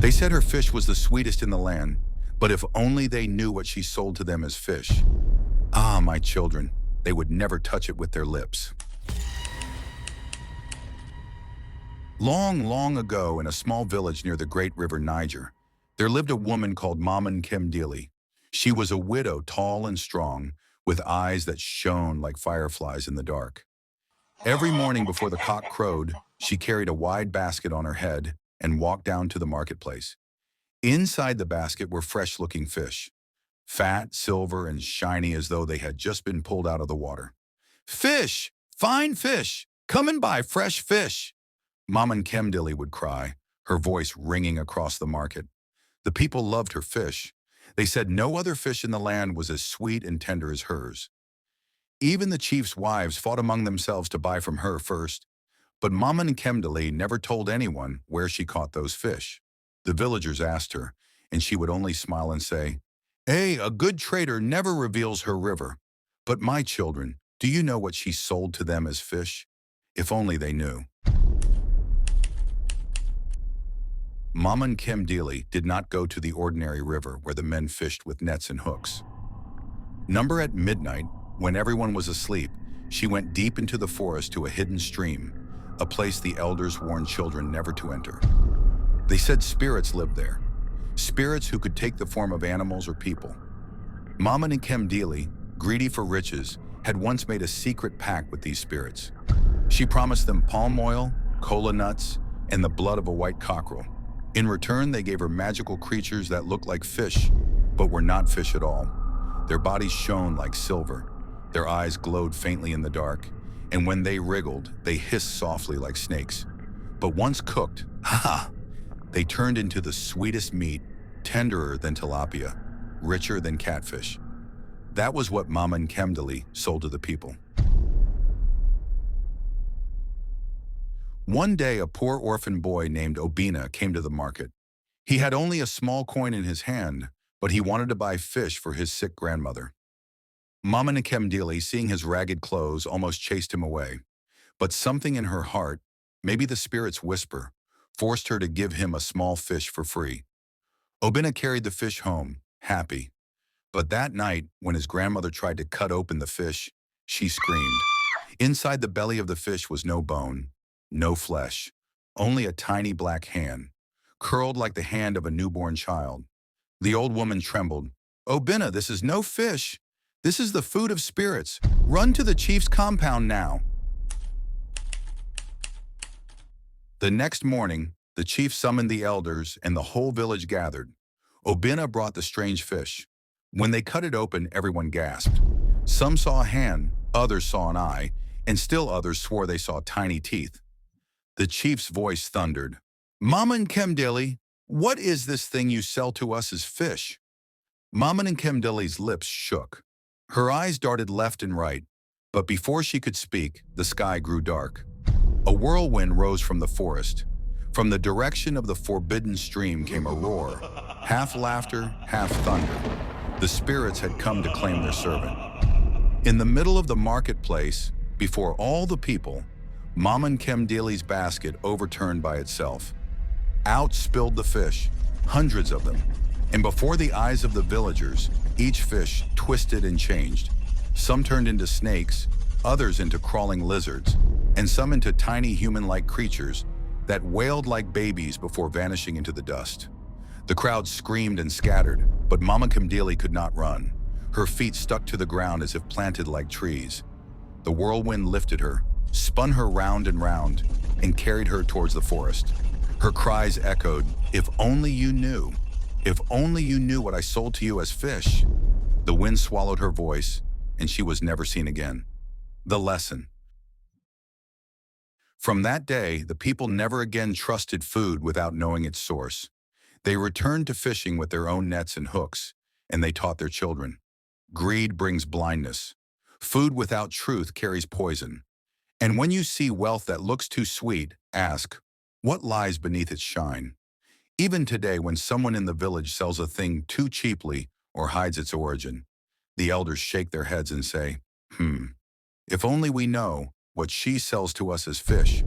They said her fish was the sweetest in the land, but if only they knew what she sold to them as fish. Ah, my children, they would never touch it with their lips. Long, long ago, in a small village near the great river Niger, there lived a woman called Mama Nkemdili. She was a widow, tall and strong, with eyes that shone like fireflies in the dark. Every morning before the cock crowed, she carried a wide basket on her head and walked down to the marketplace. Inside the basket were fresh-looking fish, fat, silver, and shiny as though they had just been pulled out of the water. "Fish! Fine fish! Come and buy fresh fish!" Mama Nkemdili would cry, her voice ringing across the market. The people loved her fish. They said no other fish in the land was as sweet and tender as hers. Even the chief's wives fought among themselves to buy from her first, but Mama Nkemdili never told anyone where she caught those fish. The villagers asked her, and she would only smile and say, A good trader never reveals her river. But my children, do you know what she sold to them as fish? If only they knew. Mama Nkemdili did not go to the ordinary river where the men fished with nets and hooks. Number at midnight, when everyone was asleep, she went deep into the forest to a hidden stream, a place the elders warned children never to enter. They said spirits lived there, spirits who could take the form of animals or people. Mama Nkemdili, greedy for riches, had once made a secret pact with these spirits. She promised them palm oil, cola nuts, and the blood of a white cockerel. In return, they gave her magical creatures that looked like fish, but were not fish at all. Their bodies shone like silver, their eyes glowed faintly in the dark, and when they wriggled, they hissed softly like snakes. But once cooked, they turned into the sweetest meat, tenderer than tilapia, richer than catfish. That was what Mama Nkemdili sold to the people. One day, a poor orphan boy named Obina came to the market. He had only a small coin in his hand, but he wanted to buy fish for his sick grandmother. Mama Nkemdili, seeing his ragged clothes, almost chased him away. But something in her heart, maybe the spirit's whisper, forced her to give him a small fish for free. Obina carried the fish home, happy. But that night, when his grandmother tried to cut open the fish, she screamed. Inside the belly of the fish was no bone, no flesh, only a tiny black hand, curled like the hand of a newborn child. The old woman trembled. "Obina, this is no fish. This is the food of spirits. Run to the chief's compound now." The next morning, the chief summoned the elders and the whole village gathered. Obina brought the strange fish. When they cut it open, everyone gasped. Some saw a hand, others saw an eye, and still others swore they saw tiny teeth. The chief's voice thundered. "Mama Nkemdili, what is this thing you sell to us as fish?" Mama Nkemdili's lips shook. Her eyes darted left and right, but before she could speak, the sky grew dark. A whirlwind rose from the forest. From the direction of the forbidden stream came a roar, half laughter, half thunder. The spirits had come to claim their servant. In the middle of the marketplace, before all the people, Mama Nkemdili's basket overturned by itself. Out spilled the fish, hundreds of them, and before the eyes of the villagers, each fish twisted and changed. Some turned into snakes, others into crawling lizards, and some into tiny human-like creatures that wailed like babies before vanishing into the dust. The crowd screamed and scattered, but Mama Nkemdili could not run. Her feet stuck to the ground as if planted like trees. The whirlwind lifted her, spun her round and round, and carried her towards the forest. Her cries echoed, "If only you knew! If only you knew what I sold to you as fish!" The wind swallowed her voice, and she was never seen again. The lesson. From that day, the people never again trusted food without knowing its source. They returned to fishing with their own nets and hooks, and they taught their children. Greed brings blindness. Food without truth carries poison. And when you see wealth that looks too sweet, ask, what lies beneath its shine? Even today, when someone in the village sells a thing too cheaply or hides its origin, the elders shake their heads and say, if only we know what she sells to us as fish,